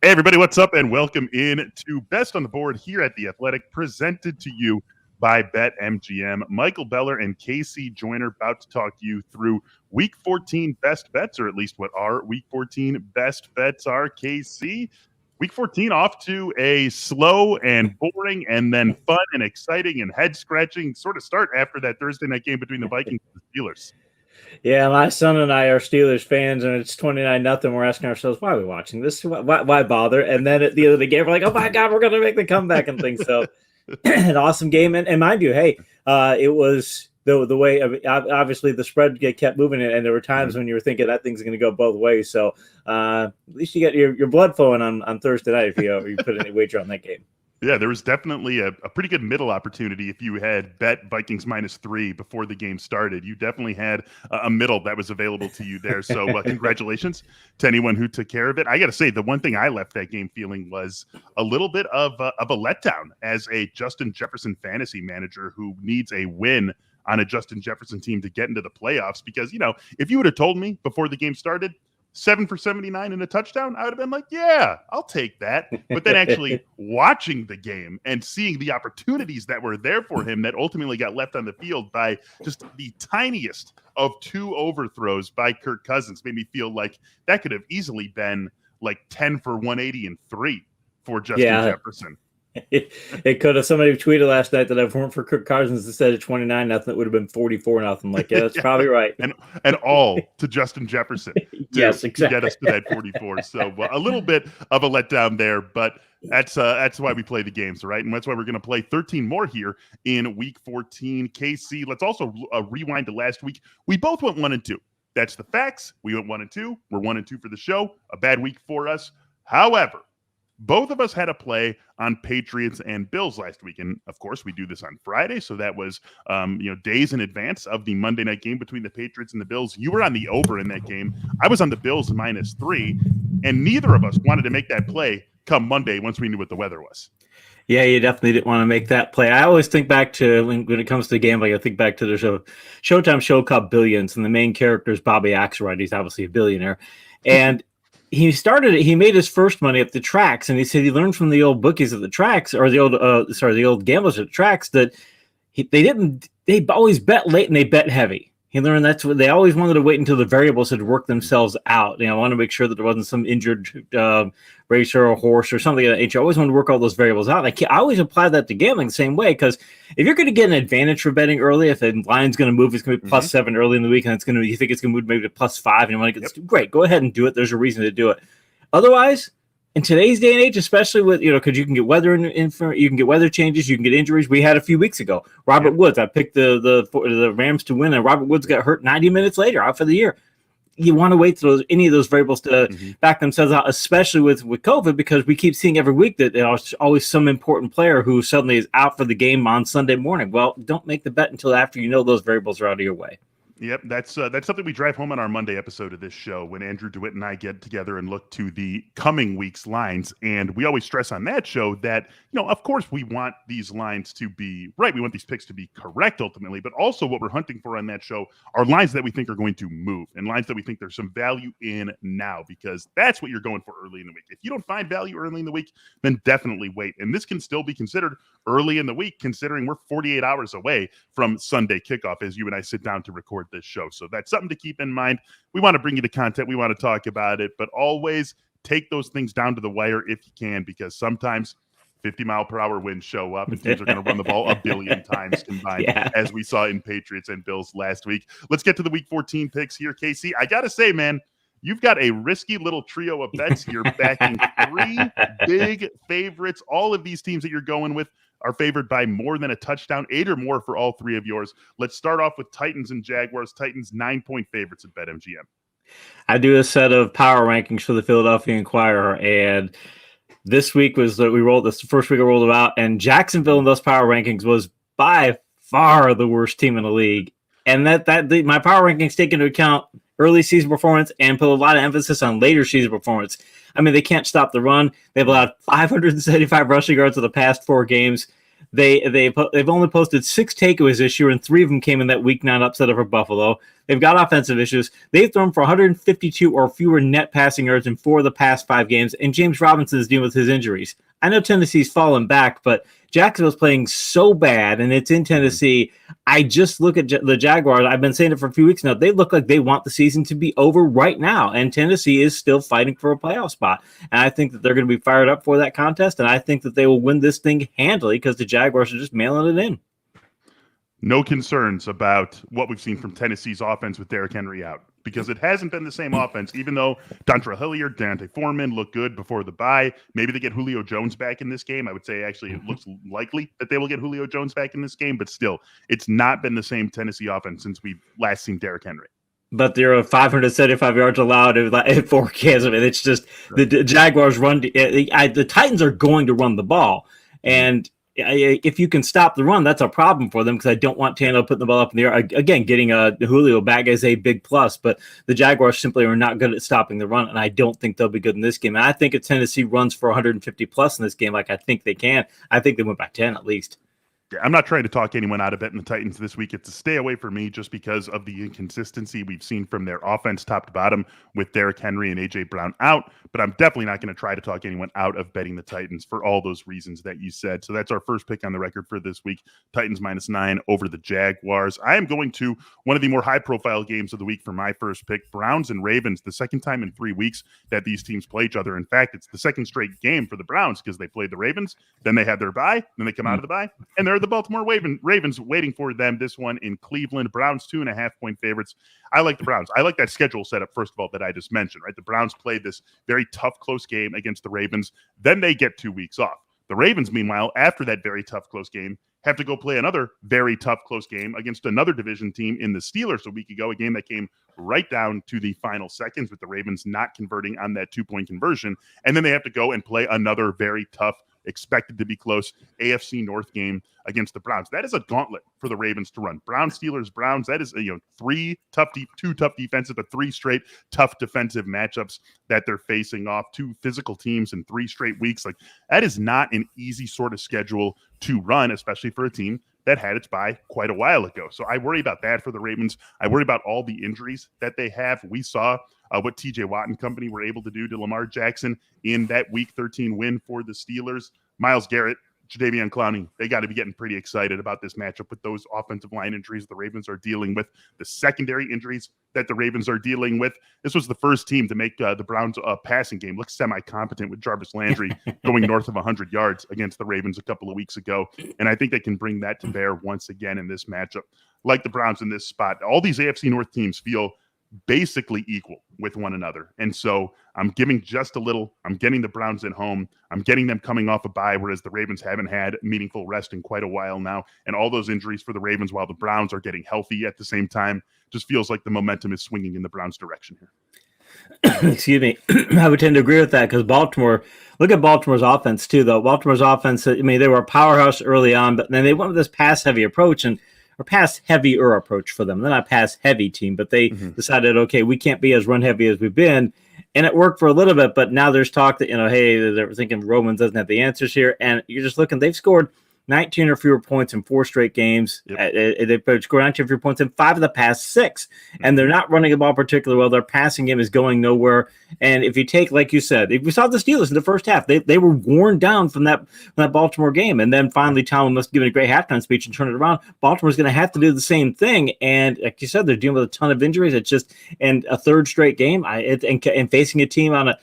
Hey, everybody, what's up? And welcome in to Best on the Board here at The Athletic, presented to you by BetMGM. Michael Beller and Casey Joyner about to talk you through Week 14 best bets, or at least what our Week 14 best bets are. Casey, Week 14 off to a slow and boring and then fun and exciting and head-scratching sort of start after that Thursday night game between the Vikings and the Steelers. Yeah, my son and I are Steelers fans, and it's 29-0. We're asking ourselves, why are we watching this? Why bother? And then at the end of the game, we're like, oh my God, we're going to make the comeback and things. So an awesome game. And mind you, hey, it was the way, obviously the spread kept moving, and there were times when you were thinking that thing's going to go both ways. So at least you get your blood flowing on Thursday night if you put any wager on that game. Yeah, there was definitely a pretty good middle opportunity if you had bet Vikings -3 before the game started. You definitely had a middle that was available to you there. So congratulations to anyone who took care of it. I got to say, the one thing I left that game feeling was a little bit of a letdown as a Justin Jefferson fantasy manager who needs a win on a Justin Jefferson team to get into the playoffs. Because, if you would have told me before the game started, 7 for 79 and a touchdown, I would have been like, yeah, I'll take that. But then actually watching the game and seeing the opportunities that were there for him that ultimately got left on the field by just the tiniest of 2 overthrows by Kirk Cousins made me feel like that could have easily been like 10 for 180 and 3 for Justin Jefferson. It could have. Somebody tweeted last night that if it weren't for Kirk Cousins instead of 29-0, it would have been 44-0. Like, yeah, that's probably right. And all to Justin Jefferson yes, exactly. to get us to that 44. So a little bit of a letdown there, but that's why we play the games, right? And that's why we're going to play 13 more here in Week 14. KC, let's also rewind to last week. We both went 1-2. That's the facts. We went 1-2. We're 1-2 for the show. A bad week for us. However, both of us had a play on Patriots and Bills last week. And of course, we do this on Friday. So that was, days in advance of the Monday night game between the Patriots and the Bills. You were on the over in that game. I was on the Bills -3. And neither of us wanted to make that play come Monday once we knew what the weather was. Yeah, you definitely didn't want to make that play. I always think back to when it comes to gambling, I think back to there's a Showtime show called Billions. And the main character is Bobby Axelrod. He's obviously a billionaire. And he made his first money at the tracks, and he said he learned from the old bookies at the tracks, or the old gamblers at the tracks, that they always bet late and they bet heavy. He learned that's what they always wanted to wait until the variables had worked themselves out. I want to make sure that there wasn't some injured racer or horse or something of that nature. I always want to work all those variables out. I always apply that to gambling the same way, because if you're going to get an advantage for betting early, if the line's going to move, it's going to be +7 early in the week, and you think it's going to move maybe to +5, and you want to get great, go ahead and do it. There's a reason to do it. Otherwise, in today's day and age, especially with because you can get weather you can get weather changes, you can get injuries. We had a few weeks ago. Robert Woods, I picked the Rams to win, and Robert Woods got hurt 90 minutes later, out for the year. You want to wait till any of those variables to back themselves out, especially with COVID, because we keep seeing every week that there's always some important player who suddenly is out for the game on Sunday morning. Well, don't make the bet until after you know those variables are out of your way. Yep, that's something we drive home on our Monday episode of this show when Andrew DeWitt and I get together and look to the coming week's lines. And we always stress on that show that, of course we want these lines to be right. We want these picks to be correct ultimately, but also what we're hunting for on that show are lines that we think are going to move and lines that we think there's some value in now, because that's what you're going for early in the week. If you don't find value early in the week, then definitely wait. And this can still be considered early in the week, considering we're 48 hours away from Sunday kickoff as you and I sit down to record this show. So that's something to keep in mind. We want to bring you the content. We want to talk about it, but always take those things down to the wire if you can, because sometimes 50-mile-per-hour winds show up and teams are going to run the ball 1 billion times combined, as we saw in Patriots and Bills last week. Let's get to the Week 14 picks here, Casey. I got to say, man, you've got a risky little trio of bets here, backing 3 big favorites. All of these teams that you're going with are favored by more than a touchdown, 8 or more for all 3 of yours. Let's start off with Titans and Jaguars. Titans 9-point favorites at BetMGM. I do a set of power rankings for the Philadelphia Inquirer, and this week was that this first week I rolled it out, and Jacksonville in those power rankings was by far the worst team in the league. And my power rankings take into account early season performance and put a lot of emphasis on later season performance. I mean, they can't stop the run. They've allowed 575 rushing yards in the past 4 games. They've only posted 6 takeaways this year, and 3 of them came in that Week 9 upset over Buffalo. They've got offensive issues. They've thrown for 152 or fewer net passing yards in 4 of the past 5 games, and James Robinson is dealing with his injuries. I know Tennessee's fallen back, but Jacksonville's playing so bad, and it's in Tennessee. I just look at the Jaguars. I've been saying it for a few weeks now. They look like they want the season to be over right now, and Tennessee is still fighting for a playoff spot. And I think that they're going to be fired up for that contest, and I think that they will win this thing handily because the Jaguars are just mailing it in. No concerns about what we've seen from Tennessee's offense with Derrick Henry out, because it hasn't been the same offense, even though Dontrell Hilliard, D'Onta Foreman looked good before the bye. Maybe they get Julio Jones back in this game. I would say actually it looks likely that they will get Julio Jones back in this game, but still, it's not been the same Tennessee offense since we've last seen Derrick Henry. But they're 575 yards allowed at 4 games. I mean, it's just the Jaguars run. The Titans are going to run the ball, and if you can stop the run, that's a problem for them because I don't want Tannehill putting the ball up in the air. Again, getting Julio back is a big plus, but the Jaguars simply are not good at stopping the run, and I don't think they'll be good in this game. And I think if Tennessee runs for 150 plus in this game, like I think they can, I think they went by 10 at least. Yeah, I'm not trying to talk anyone out of betting the Titans this week. It's a stay away for me just because of the inconsistency we've seen from their offense top to bottom with Derrick Henry and A.J. Brown out. But I'm definitely not going to try to talk anyone out of betting the Titans for all those reasons that you said. So that's our first pick on the record for this week. Titans -9 over the Jaguars. I am going to one of the more high-profile games of the week for my first pick, Browns and Ravens, the second time in 3 weeks that these teams play each other. In fact, it's the second straight game for the Browns because they played the Ravens, then they had their bye, then they come out of the bye, and they're the Baltimore Ravens waiting for them. This one in Cleveland. Browns 2.5-point favorites. I like the Browns. I like that schedule setup, first of all, that I just mentioned, right? The Browns played this very tough, close game against the Ravens. Then they get 2 weeks off. The Ravens, meanwhile, after that very tough, close game, have to go play another very tough, close game against another division team in the Steelers a week ago, a game that came right down to the final seconds with the Ravens not converting on that 2-point conversion. And then they have to go and play another very tough, expected to be close AFC North game against the Browns. That is a gauntlet for the Ravens to run. Browns, Steelers, Browns. That is two tough defensive, but 3 straight tough defensive matchups that they're facing off. 2 physical teams in 3 straight weeks. Like, that is not an easy sort of schedule to run, especially for a team that had its bye quite a while ago. So I worry about that for the Ravens. I worry about all the injuries that they have. We saw what TJ Watt and company were able to do to Lamar Jackson in that Week 13 win for the Steelers. Myles Garrett, Jadeveon Clowney, they got to be getting pretty excited about this matchup with those offensive line injuries the Ravens are dealing with, the secondary injuries that the Ravens are dealing with. This was the first team to make the Browns passing game look semi-competent with Jarvis Landry going north of 100 yards against the Ravens a couple of weeks ago. And I think they can bring that to bear once again in this matchup. Like the Browns in this spot, all these AFC North teams feel basically equal with one another. And so I'm giving just a little. I'm getting the Browns at home. I'm getting them coming off a bye, whereas the Ravens haven't had meaningful rest in quite a while now. And all those injuries for the Ravens while the Browns are getting healthy at the same time just feels like the momentum is swinging in the Browns' direction here. Excuse me. I would tend to agree with that because look at Baltimore's offense too, though. Baltimore's offense, I mean, they were a powerhouse early on, but then they went with this pass-heavy approach or pass-heavier approach for them. They're not a pass-heavy team, but they decided, okay, we can't be as run-heavy as we've been. And it worked for a little bit, but now there's talk that, hey, they're thinking Romans doesn't have the answers here. And you're just looking, they've scored 19 or fewer points in 4 straight games. Yep. They've scored 19 or fewer points in 5 of the past 6. And they're not running the ball particularly well. Their passing game is going nowhere. And if you take, like you said, if we saw the Steelers in the first half, they were worn down from that Baltimore game. And then finally Tomlin must have given a great halftime speech and turn it around. Baltimore's going to have to do the same thing. And like you said, they're dealing with a ton of injuries. It's just, and a 3rd straight game, and facing a team on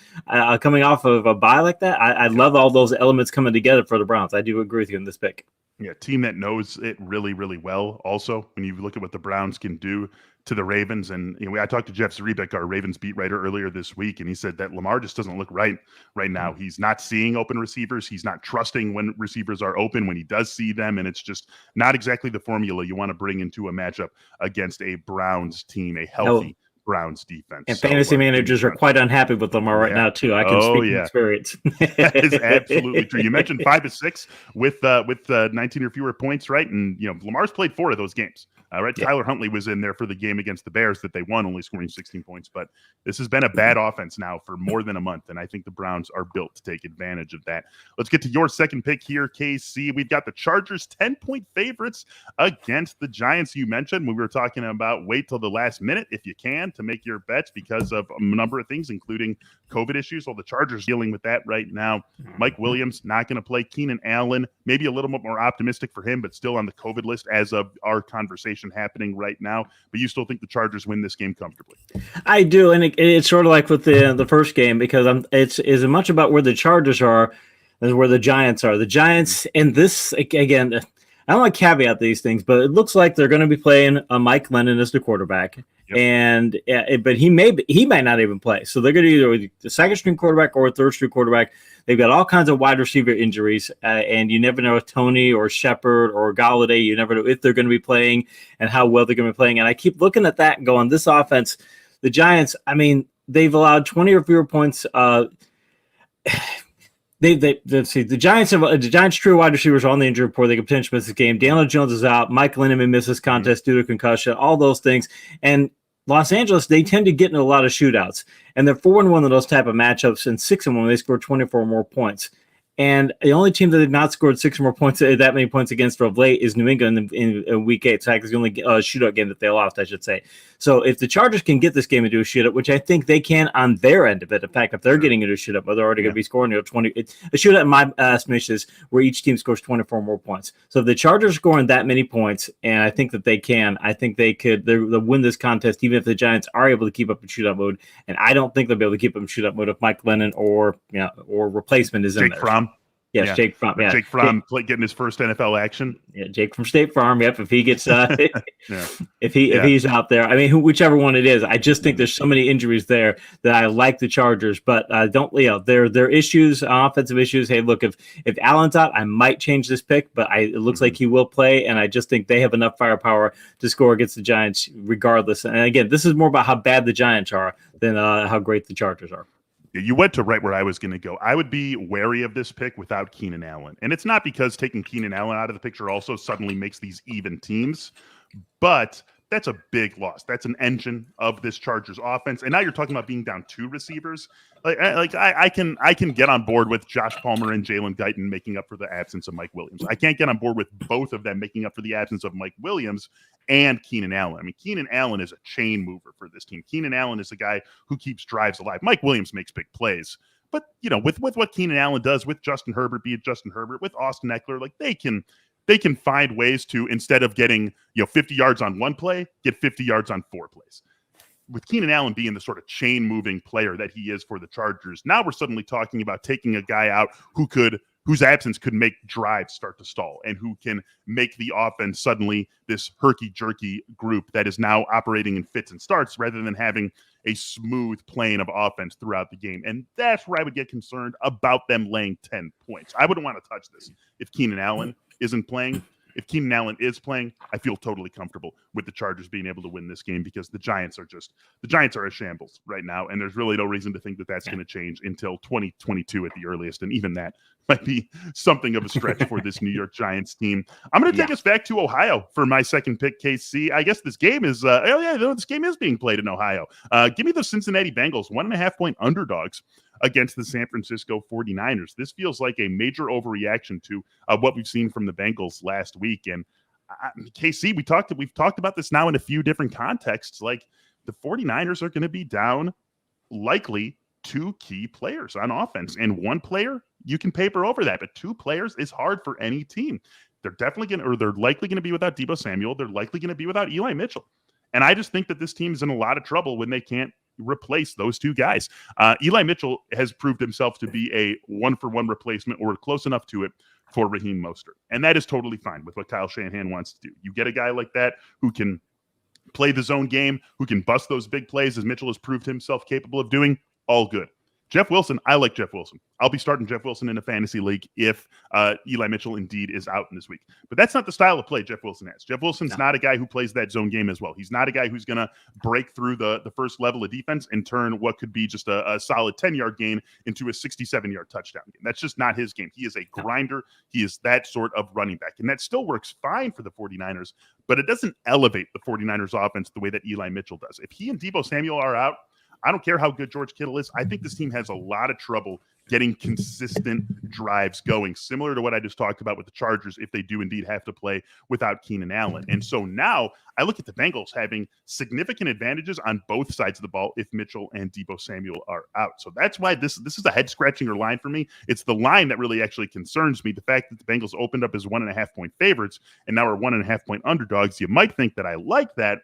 coming off of a bye like that, I love all those elements coming together for the Browns. I do agree with you in this pick. Yeah, team that knows it really, really well. Also, when you look at what the Browns can do to the Ravens, and I talked to Jeff Zrebiec, our Ravens beat writer, earlier this week, and he said that Lamar just doesn't look right now. He's not seeing open receivers. He's not trusting when receivers are open when he does see them, and it's just not exactly the formula you want to bring into a matchup against a Browns team, a healthy Browns defense. And fantasy managers are quite unhappy with Lamar right now too. I can speak from experience. That is absolutely true. You mentioned 5 of 6 with 19 or fewer points, right? And Lamar's played 4 of those games. Right, Tyler Huntley was in there for the game against the Bears that they won, only scoring 16 points. But this has been a bad offense now for more than a month, and I think the Browns are built to take advantage of that. Let's get to your second pick here, KC. We've got the Chargers 10-point favorites against the Giants. You mentioned when we were talking about wait till the last minute if you can to make your bets because of a number of things, including COVID issues. Well, the Chargers dealing with that right now. Mike Williams not going to play. Keenan Allen, maybe a little bit more optimistic for him, but still on the COVID list as of our conversation happening right now. But you still think the Chargers win this game comfortably? I do, and it's sort of like with the first game because it's as much about where the Chargers are as where the Giants are. The Giants, and this again, I don't want to caveat these things, but it looks like they're going to be playing Mike Lennon as the quarterback. Yep. And but he might not even play. So they're going to either the second string quarterback or a third string quarterback. They've got all kinds of wide receiver injuries, and you never know if Tony or Shepard or Galladay. You never know if they're going to be playing and how well they're going to be playing. And I keep looking at that and going, this offense, the Giants. I mean, they've allowed 20 or fewer points. The Giants' true wide receivers are on the injury report. They could potentially miss this game. Daniel Jones is out. Mike Lennon may miss this contest due to concussion. All those things. And Los Angeles, they tend to get into a lot of shootouts. And they're 4-1 in those type of matchups and 6-1 when they score 24 more points. And the only team that have not scored 6 or more points, that many points against of late, is New England in Week 8. So it's the only shootout game that they lost, I should say. So if the Chargers can get this game into a shootout, which I think they can on their end of it, in fact, if they're getting into a shootout, but they're already going to be scoring 20. A shootout, in my estimation, is where each team scores 24 more points. So if the Chargers are scoring that many points, and I think that they can, I think they'll win this contest, even if the Giants are able to keep up in shootout mode. And I don't think they'll be able to keep up in shootout mode if Mike Lennon or replacement is in there. Jake Fromm. Yes, Jake Fromm. Yeah. Jake Fromm getting his first NFL action. Yeah, Jake from State Farm. Yep, if he gets, if he's out there, I mean, whichever one it is, I just think there's so many injuries there that I like the Chargers, but don't. Their issues, offensive issues. Hey, look, if Allen's out, I might change this pick, but it looks like he will play, and I just think they have enough firepower to score against the Giants, regardless. And again, this is more about how bad the Giants are than how great the Chargers are. You went to right where I was going to go. I would be wary of this pick without Keenan Allen. And it's not because taking Keenan Allen out of the picture also suddenly makes these even teams, but that's a big loss. That's an engine of this Chargers offense. And now you're talking about being down 2 receivers. I can get on board with Josh Palmer and Jalen Guyton making up for the absence of Mike Williams. I can't get on board with both of them making up for the absence of Mike Williams and Keenan Allen. I mean, Keenan Allen is a chain mover for this team. Keenan Allen is a guy who keeps drives alive. Mike Williams makes big plays. But, with what Keenan Allen does with Justin Herbert, be it Justin Herbert, with Austin Eckler, they can find ways to, instead of getting 50 yards on one play, get 50 yards on 4 plays. With Keenan Allen being the sort of chain-moving player that he is for the Chargers, now we're suddenly talking about taking a guy out whose absence could make drives start to stall and who can make the offense suddenly this herky-jerky group that is now operating in fits and starts rather than having a smooth plane of offense throughout the game. And that's where I would get concerned about them laying 10 points. I wouldn't want to touch this if Keenan Allen isn't playing. If Keenan Allen is playing, I feel totally comfortable with the Chargers being able to win this game because the Giants are a shambles right now, and there's really no reason to think that that's going to change until 2022 at the earliest, and even that might be something of a stretch for this New York Giants team. I'm going to take us back to Ohio for my second pick, KC. I guess this game is this game is being played in Ohio. Give me the Cincinnati Bengals, 1.5-point underdogs against the San Francisco 49ers. This feels like a major overreaction to what we've seen from the Bengals last week. And KC, we've talked about this now in a few different contexts. Like, the 49ers are going to be down likely 2 key players on offense. And 1 player, you can paper over that, but 2 players is hard for any team. They're likely going to be without Deebo Samuel. They're likely going to be without Eli Mitchell. And I just think that this team is in a lot of trouble when they can't replace those 2 guys. Eli Mitchell has proved himself to be a 1-for-1 replacement or close enough to it for Raheem Mostert. And that is totally fine with what Kyle Shanahan wants to do. You get a guy like that who can play the zone game, who can bust those big plays as Mitchell has proved himself capable of doing, all good. Jeff Wilson, I like Jeff Wilson. I'll be starting Jeff Wilson in a fantasy league if Eli Mitchell indeed is out in this week. But that's not the style of play Jeff Wilson has. Jeff Wilson's not a guy who plays that zone game as well. He's not a guy who's going to break through the first level of defense and turn what could be just a solid 10-yard gain into a 67-yard touchdown game. That's just not his game. He is a grinder. He is that sort of running back. And that still works fine for the 49ers, but it doesn't elevate the 49ers offense the way that Eli Mitchell does. If he and Deebo Samuel are out, I don't care how good George Kittle is. I think this team has a lot of trouble getting consistent drives going, similar to what I just talked about with the Chargers if they do indeed have to play without Keenan Allen. And so now I look at the Bengals having significant advantages on both sides of the ball if Mitchell and Deebo Samuel are out. So that's why this is a head-scratchinger line for me. It's the line that really actually concerns me. The fact that the Bengals opened up as 1.5-point favorites and now are 1.5-point underdogs. You might think that I like that,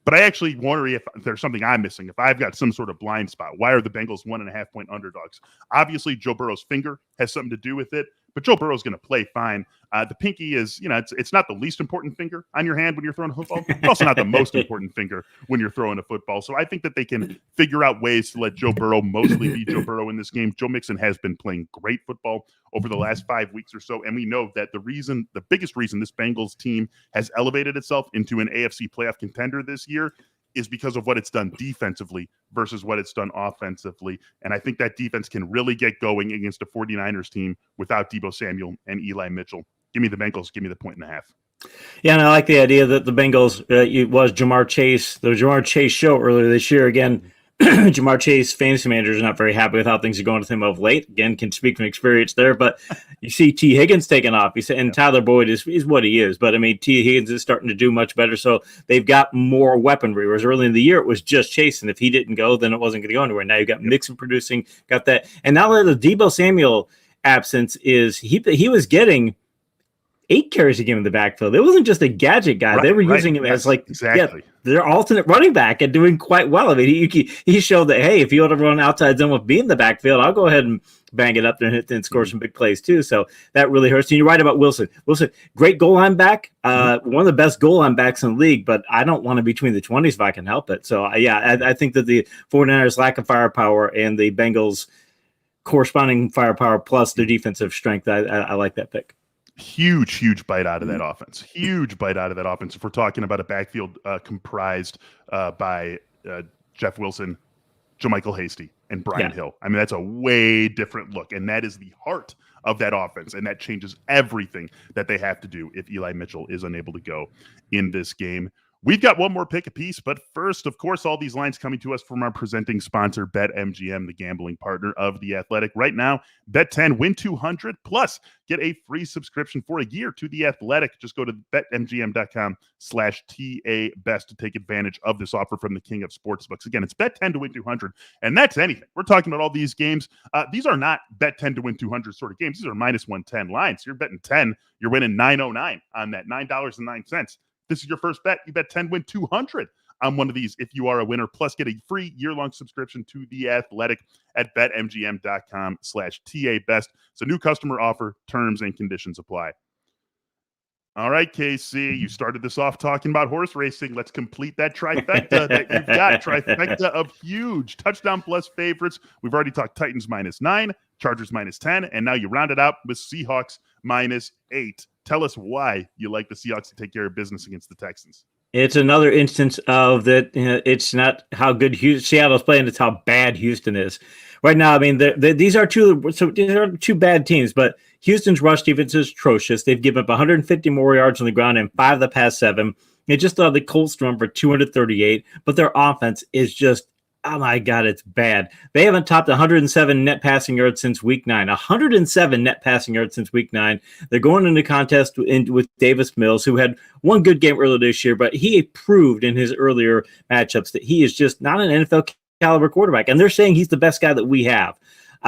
but I actually wonder if there's something I'm missing, if I've got some sort of blind spot. Why are the Bengals 1.5-point underdogs? Obviously, Joe Burrow's finger has something to do with it, but Joe Burrow's going to play fine. The pinky is, it's not the least important finger on your hand when you're throwing a football. It's also not the most important finger when you're throwing a football. So I think that they can figure out ways to let Joe Burrow mostly be Joe Burrow in this game. Joe Mixon has been playing great football over the last 5 weeks or so. And we know that the biggest reason this Bengals team has elevated itself into an AFC playoff contender this year is because of what it's done defensively versus what it's done offensively. And I think that defense can really get going against a 49ers team without Deebo Samuel and Eli Mitchell. Give me the Bengals. Give me the 1.5. Yeah, and I like the idea that the Bengals, it was Jamar Chase, the Jamar Chase show earlier this year. Again, Jamar Chase, fantasy managers, are not very happy with how things are going with him of late. Again, can speak from experience there, but you see T. Higgins taking off. And Tyler Boyd is what he is. But, I mean, T. Higgins is starting to do much better, so they've got more weaponry. Whereas early in the year, it was just Chase, and if he didn't go, then it wasn't going to go anywhere. Now you've got Mixon producing, got that. And now that the Deebo Samuel absence is, he was getting 8 carries a game in the backfield. It wasn't just a gadget guy. They were using him as their alternate running back and doing quite well. I mean, he showed that, hey, if you want to run outside zone with me in the backfield, I'll go ahead and bang it up there and hit and score some big plays too. So that really hurts. And you're right about Wilson. Wilson, great goal line back. One of the best goal line backs in the league, but I don't want to be between the 20s if I can help it. So I think that the 49ers lack of firepower and the Bengals corresponding firepower plus their defensive strength. I like that pick. Huge bite out of that offense. Huge bite out of that offense. If we're talking about a backfield comprised by Jeff Wilson, JaMychal Hasty, and Brian Hill. I mean, that's a way different look. And that is the heart of that offense. And that changes everything that they have to do if Eli Mitchell is unable to go in this game. We've got one more pick apiece, but first, of course, all these lines coming to us from our presenting sponsor, BetMGM, the gambling partner of The Athletic. Right now, bet 10, win 200, plus get a free subscription for a year to The Athletic. Just go to betmgm.com/TABest to take advantage of this offer from the king of sportsbooks. Again, it's bet 10 to win 200, and that's anything. We're talking about all these games. These are not bet 10 to win 200 sort of games. These are minus 110 lines. You're betting 10, you're winning $9.09 on that, $9.09. This is your first bet. You bet 10, win 200 on one of these if you are a winner. Plus, get a free year-long subscription to The Athletic at betmgm.com/TABest. It's a new customer offer. Terms and conditions apply. All right, KC, you started this off talking about horse racing. Let's complete that trifecta that you've got. Trifecta of huge touchdown plus favorites. We've already talked Titans -9, Chargers -10, and now you round it out with Seahawks -8. Tell us why you like the Seahawks to take care of business against the Texans. It's another instance of that. It's not how good Seattle's playing; it's how bad Houston is right now. I mean, these are two bad teams, but Houston's rush defense is atrocious. They've given up 150 more yards on the ground in 5 of the past 7. They just allowed the Colts run for 238, but their offense is just, oh my God, it's bad. They haven't topped 107 net passing yards since week 9. 107 net passing yards since week 9. They're going into contest with Davis Mills, who had one good game earlier this year, but he proved in his earlier matchups that he is just not an NFL caliber quarterback. And they're saying he's the best guy that we have.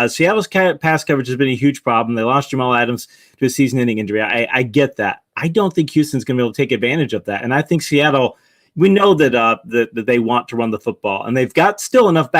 Seattle's pass coverage has been a huge problem. They lost Jamal Adams to a season-ending injury. I get that. I don't think Houston's going to be able to take advantage of that. And I think Seattle, we know that they want to run the football, and they've got still enough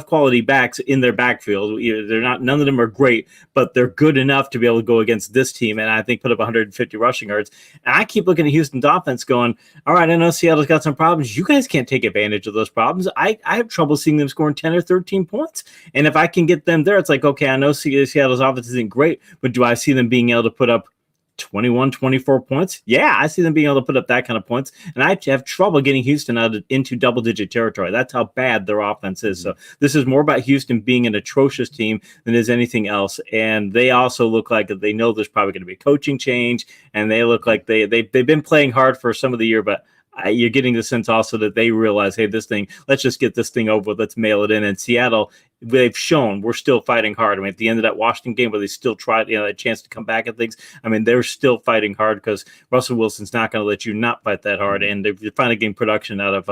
quality backs in their backfield. They're not, none of them are great, but they're good enough to be able to go against this team, and I think put up 150 rushing yards. And I keep looking at Houston's offense going, all right, I know Seattle's got some problems. You guys can't take advantage of those problems. I have trouble seeing them scoring 10 or 13 points. And if I can get them there, it's like, okay, I know Seattle's offense isn't great, but do I see them being able to put up 21, 24 points? Yeah, I see them being able to put up that kind of points. And I have trouble getting Houston into double-digit territory. That's how bad their offense is. So this is more about Houston being an atrocious team than is anything else. And they also look like they know there's probably going to be a coaching change, and they look like they've been playing hard for some of the year, but you're getting the sense also that they realize, hey, let's just get this thing over with. Let's mail it in. And Seattle, they've shown we're still fighting hard. I mean, at the end of that Washington game where they still tried, a chance to come back at things, I mean, they're still fighting hard because Russell Wilson's not going to let you not fight that hard. And they're finally getting production out of,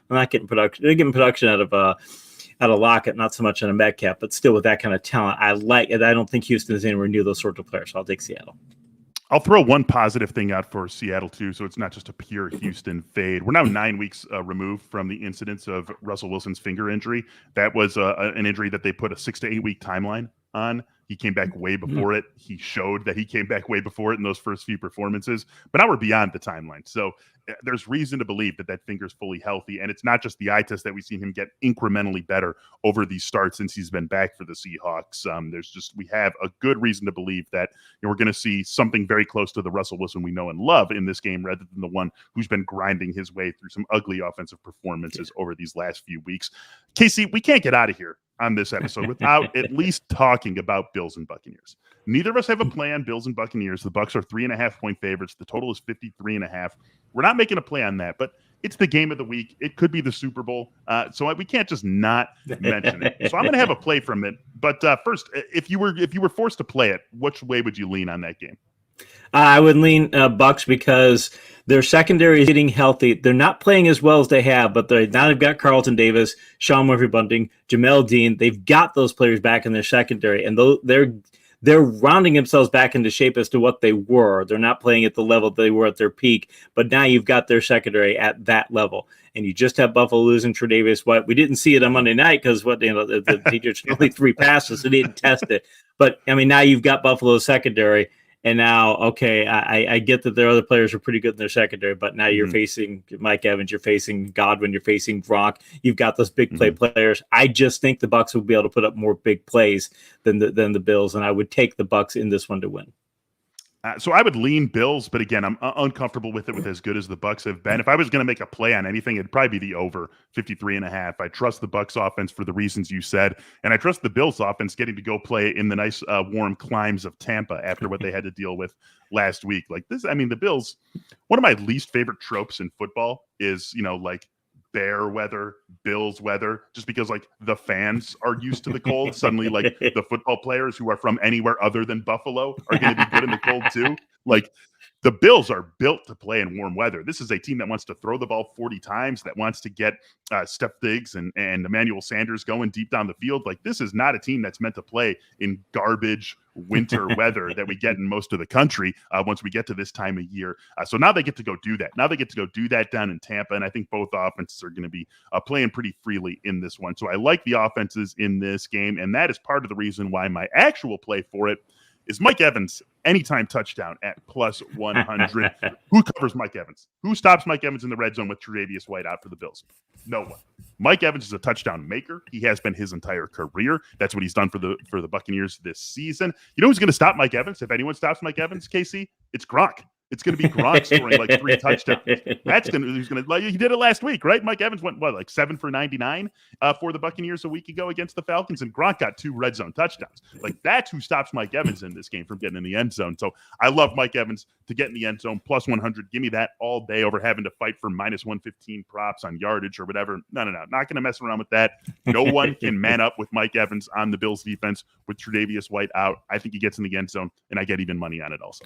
they're getting production out of Lockett, not so much out of Metcalf, but still with that kind of talent. I like it. I don't think Houston is anywhere near those sorts of players. So I'll take Seattle. I'll throw one positive thing out for Seattle, too, so it's not just a pure Houston fade. We're now 9 weeks removed from the incidence of Russell Wilson's finger injury. That was an injury that they put a 6 to 8 week timeline on. He came back way before it. He showed that he came back way before it in those first few performances. But now we're beyond the timeline. So there's reason to believe that finger's fully healthy. And it's not just the eye test that we've seen him get incrementally better over these starts since he's been back for the Seahawks. We have a good reason to believe that we're going to see something very close to the Russell Wilson we know and love in this game rather than the one who's been grinding his way through some ugly offensive performances over these last few weeks. Casey, we can't get out of here on this episode without at least talking about Bills and Buccaneers. Neither of us have a play on Bills and Buccaneers. The Bucs are 3.5-point favorites. The total is 53.5. We're not making a play on that, but it's the game of the week. It could be the Super Bowl. So we can't just not mention it. So I'm going to have a play from it. But first, if you were forced to play it, which way would you lean on that game? I would lean Bucs because their secondary is getting healthy. They're not playing as well as they have, but they've got Carlton Davis, Sean Murphy-Bunting, Jamel Dean. They've got those players back in their secondary, and they're rounding themselves back into shape as to what they were. They're not playing at the level they were at their peak, but now you've got their secondary at that level. And you just have Buffalo losing Tre'Davious White. We didn't see it on Monday night because the teachers only 3 passes, so they didn't test it. But I mean, now you've got Buffalo's secondary. And now, okay, I get that their other players are pretty good in their secondary, but now you're facing Mike Evans, you're facing Godwin, you're facing Gronk. You've got those big play players. I just think the Bucs will be able to put up more big plays than the Bills, and I would take the Bucs in this one to win. So I would lean Bills, but again, I'm uncomfortable with it with as good as the Bucs have been. If I was going to make a play on anything, it'd probably be the over 53.5. I trust the Bucs offense for the reasons you said, and I trust the Bills offense getting to go play in the nice warm climes of Tampa after what they had to deal with last week. Like this, I mean, the Bills, one of my least favorite tropes in football is, like Bear weather, Bills weather, just because like the fans are used to the cold. Suddenly, like the football players who are from anywhere other than Buffalo are going to be good in the cold too. Like the Bills are built to play in warm weather. This is a team that wants to throw the ball 40 times, that wants to get Steph Diggs and Emmanuel Sanders going deep down the field. Like this is not a team that's meant to play in garbage winter weather that we get in most of the country once we get to this time of year. So now they get to go do that. Now they get to go do that down in Tampa, and I think both offenses are going to be playing pretty freely in this one. So I like the offenses in this game, and that is part of the reason why my actual play for it is Mike Evans anytime touchdown at plus 100. Who covers Mike Evans? Who stops Mike Evans in the red zone with Tre'Davious White out for the Bills? No one. Mike Evans is a touchdown maker. He has been his entire career. That's what he's done for the Buccaneers this season. You know who's going to stop Mike Evans? If anyone stops Mike Evans, Casey, it's Gronk. It's going to be Gronk scoring like 3 touchdowns. He did it last week, right? Mike Evans went, like 7 for 99 for the Buccaneers a week ago against the Falcons, and Gronk got 2 red zone touchdowns. Like that's who stops Mike Evans in this game from getting in the end zone. So I love Mike Evans to get in the end zone, plus 100. Give me that all day over having to fight for minus 115 props on yardage or whatever. No. Not going to mess around with that. No one can man up with Mike Evans on the Bills defense with Tre'Davious White out. I think he gets in the end zone, and I get even money on it also.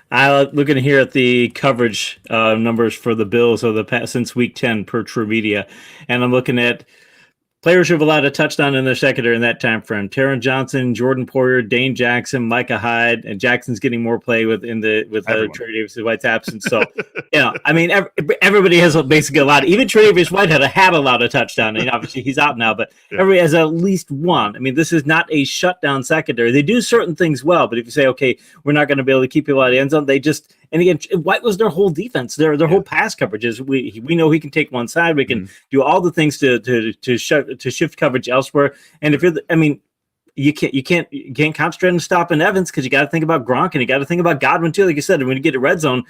Looking here at the coverage numbers for the Bills since week 10 per True Media, and I'm looking at Players who have allowed a touchdown in their secondary in that time frame: Taron Johnson, Jordan Poyer, Dane Jackson, Micah Hyde, and Jackson's getting more play with Trey Davis White's absence. So, I mean, everybody has basically a lot. Even Trey Davis White had allowed a touchdown, and obviously he's out now. But everybody has at least one. I mean, this is not a shutdown secondary. They do certain things well, but if you say, okay, we're not going to be able to keep people out of the end zone, they just. And again, White was their whole defense. Their whole pass coverages. We know he can take one side. We can do all the things to shift coverage elsewhere. And if you can't concentrate on stopping Evans because you got to think about Gronk and you got to think about Godwin too. Like you said, when you get to red zone,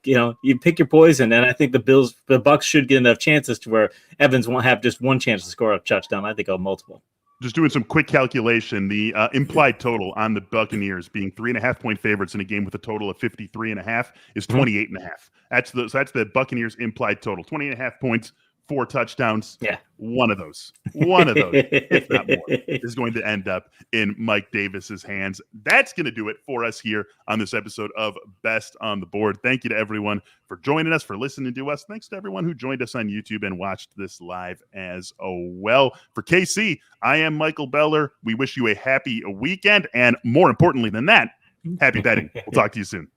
you pick your poison. And I think the Bucks should get enough chances to where Evans won't have just one chance to score a touchdown. I think multiple. Just doing some quick calculation, the implied total on the Buccaneers being 3.5-point favorites in a game with a total of 53.5 is 28.5. That's the Buccaneers implied total. 20.5 points, 4 touchdowns. Yeah. One of those, if not more, is going to end up in Mike Davis's hands. That's going to do it for us here on this episode of Best on the Board. Thank you to everyone for joining us, for listening to us. Thanks to everyone who joined us on YouTube and watched this live as well. For KC, I am Michael Beller. We wish you a happy weekend, and more importantly than that, happy betting. We'll talk to you soon.